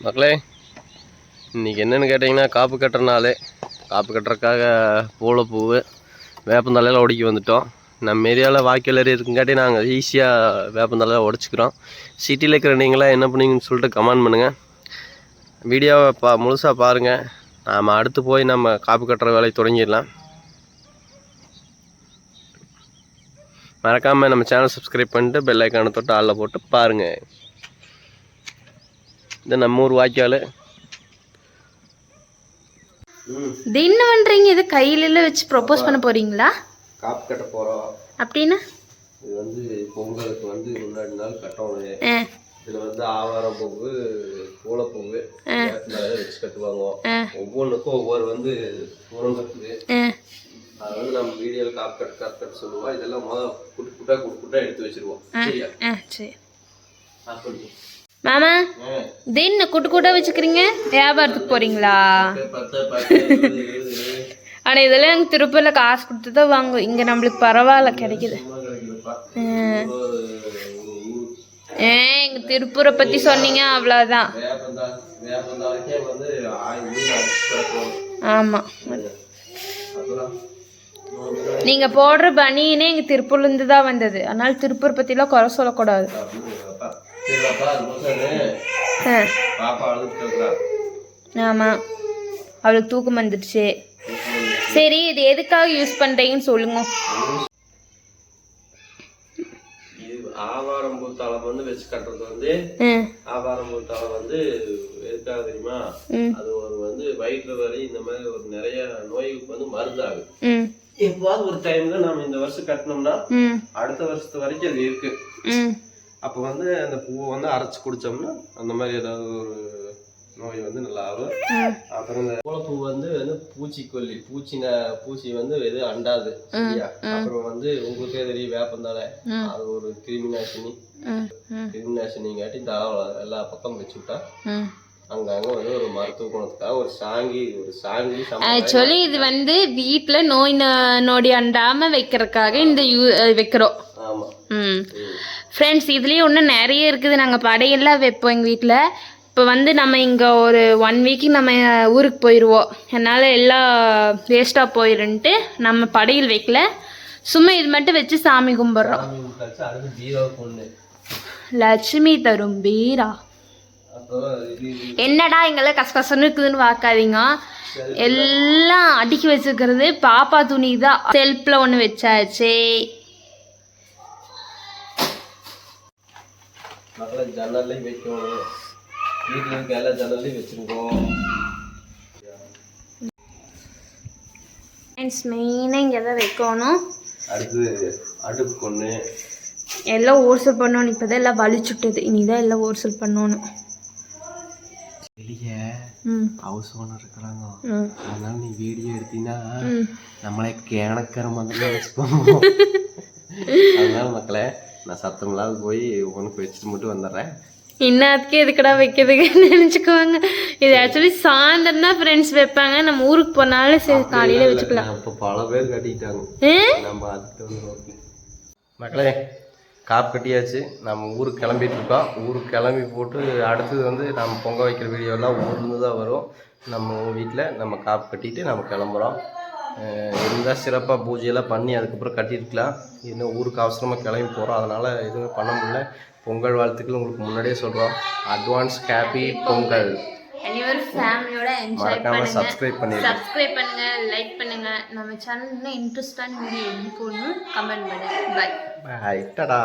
மக்களே, இன்றைக்கி என்னென்னு கேட்டிங்கன்னா காப்பு கட்டுற நாள். காப்பு கட்டுறதுக்காக பூளைப்பூ வேப்பந்தலையில் உடைக்கி வந்துட்டோம். நம்ம ஏரியாவில் வாய்க்கால் ஏறி இருக்குங்காட்டி நாங்கள் ஈஸியாக வேப்பந்தலையில் உடச்சிக்கிறோம். சிட்டியில் இருக்கிற நீங்களாம் என்ன பண்ணுவீங்கன்னு சொல்லிட்டு கமெண்ட் பண்ணுங்கள். வீடியோவை முழுசாக பாருங்கள். நாம் அடுத்து போய் நம்ம காப்பு கட்டுற வேலையை தொடங்கிடலாம். மறக்காமல் நம்ம சேனல் சப்ஸ்கிரைப் பண்ணிட்டு பெல் ஐக்கானை தொட்டு ஆளில் போட்டு பாருங்கள். இது நம்ம ஊர் வாய்க்கால். இது என்ன பண்றீங்க? இது கையில வச்சு ப்ரோபோஸ் பண்ண போறீங்களா? காப்பு கட்ட போறோம். அப்படினா இது வந்து பொங்கலுக்கு வந்து முன்னாடி நாள் கட்டணும். இதுல வந்து ஆவாரம் பூவு, பூளைப்பூவு வச்சு கட்டுவாங்க. ஒவ்வொன்றுக்கும் ஒவ்வொரு வந்து தூரம் கட்டுது. அதை வந்து நம்ம வீடியோல காப்பு கட்ட சொல்லுவோம். இதெல்லாம் முதல் குட்டா எடுத்து வச்சிருவோம். சரியா? சரி. அப்படி மாமா, இது என்ன குட்டா வச்சுக்கிறீங்க? வியாபாரத்துக்கு போறீங்களா? ஆனா இதெல்லாம் எனக்கு திருப்பூர்ல காசு கொடுத்து தான் வாங்கும். இங்க நம்மளுக்கு பரவாயில்ல, கிடைக்குது. எங்க திருப்பூரை பத்தி சொன்னீங்க அவ்வளவுதான். ஆமா, நீங்க போடுற பனியனே எங்க திருப்பூர்ல இருந்து தான் வந்தது. அதனால திருப்பூர் பத்தி எல்லாம் குறை சொல்லக்கூடாது. ஆமா, அவளுக்கு தூக்கம் வந்துடுச்சு. சரி, இது எதுக்காக யூஸ் பண்றீங்கன்னு சொல்லுங்க. ஆவாரம்பூ தலை வந்து வச்சு கட்டுறது வந்து ஆவாரம்பூ தலை வந்து எதுக்காக தெரியுமா? அது ஒரு வந்து வயிற்று வலி இந்த மாதிரி ஒரு நிறைய நோய்க்கு வந்து மருந்தாகும். எப்பாவது ஒரு டைம்ல நாம இந்த வருஷம் கட்டினோம்னா அடுத்த வருஷத்து வரைக்கும் அது இருக்கு. அப்போ வந்து அந்த பூவை வந்து அரைச்சி குடிச்சோம்னா அந்த மாதிரி ஏதாவது ஒரு நோய் வந்து நல்லா ஆகும். அப்புறம் இந்த பூளைப்பூ வந்து பூச்சிக்கொல்லி, பூச்சி வந்து எதுவும் அண்டாது. சரியா? அப்புறம் வந்து உங்களுக்கே தெரியும் வேப்பந்தாழை, அது ஒரு கிருமிநாசினிங்காட்டி இந்த எல்லா பக்கம் வச்சு விட்டா அங்கங்க வந்து ஒரு மருத்துவ குணத்துக்காக ஒரு சாங்கி ஆக்சுவலி இது வந்து வீட்டுல நோய் நொடி அண்டாம வைக்கிறதுக்காக இந்த வைக்கிறோம். ஆமா. ஃப்ரெண்ட்ஸ், இதுலேயே இன்னும் நிறைய இருக்குது. நாங்கள் படையெல்லாம் வைப்போம் எங்கள் வீட்டில். இப்போ வந்து நம்ம இங்கே ஒரு 1 வீக்கு நம்ம ஊருக்கு போயிடுவோம். அதனால் எல்லாம் வேஸ்ட்டாக போயிடுன்ட்டு நம்ம படையல் வைக்கல, சும்மா இது மட்டும் வச்சு சாமி கும்பிட்றோம். லட்சுமி தரும் பீரா. என்னடா இங்கெல்லாம் கசகசன்னு இருக்குதுன்னு பார்க்காதீங்க. எல்லாம் அடுக்கி வச்சுக்கிறது பாப்பா துணி தான். செல்ஃபில் ஒன்று வச்சாச்சு. மக்களை ஜன்னல்லையும் வைக்கணும். வீட்டில் இருக்க எல்லா ஜன்னல்லையும் வச்சுருக்கோம். மெயினாக இங்கே தான் வைக்கணும். அடுத்து அடுப்பு ஒன்று எல்லாம் ஓர்சல் பண்ணணும். இப்போ தான் எல்லாம் வலிச்சுட்டுது. இனிதான் எல்லாம் ஓர்சல் பண்ணணும். வெளியே ஹவுஸ் ஓனர் இருக்கிறாங்க. அதனால நீ வீடியோ எடுத்தீங்கன்னா நம்மளே கேணக்கிற மாதிரி வச்சுக்கோங்க. அதனால மக்களே, நான் சத்தமில்லாத போய் உனக்கு வச்சுட்டு மட்டும் வந்துடுறேன். இன்னத்துக்கு எதுக்கடா வைக்கிறதுக்கு நினச்சிக்குவாங்க. இது ஆக்சுவலி சாயந்தரம் தான் ஃப்ரெண்ட்ஸ் வைப்பாங்க. நம்ம ஊருக்கு போனாலும் சரி காலையில் வச்சுக்கலாம். இப்போ பல பேர் கட்டிட்டாங்க. நம்ம அதுக்கு வந்து மக்களே, காப்பு கட்டியாச்சு. நம்ம ஊருக்கு கிளம்பிட்டு இருக்கோம். ஊருக்கு கிளம்பி போட்டு அடுத்தது வந்து நம்ம பொங்க வைக்கிற வீடியோலாம் ஊர்லேருந்து தான் வரும். நம்ம வீட்டில் நம்ம காப்பு கட்டிட்டு நம்ம கிளம்புறோம். இருந்தால் சிறப்பாக பூஜையெல்லாம் பண்ணி அதுக்கப்புறம் கட்டியிருக்கலாம். இன்னும் ஊருக்கு அவசரமாக கிளம்பி போகிறோம். அதனால் எதுவுமே பண்ண முடியல. பொங்கல் வாழ்த்துக்கள் உங்களுக்கு முன்னாடியே சொல்கிறோம். Advance happy Pongal. அனைவரும் ஃபேமிலியோட என்ஜாய் பண்ணுங்க. சப்ஸ்கிரைப் பண்ணுங்க, லைக் பண்ணுங்க. நம்ம சேனல் இன்னும் இன்ட்ரெஸ்டான வீடியோ போடணும். கமெண்ட் பண்ணுங்க. பை. டடா.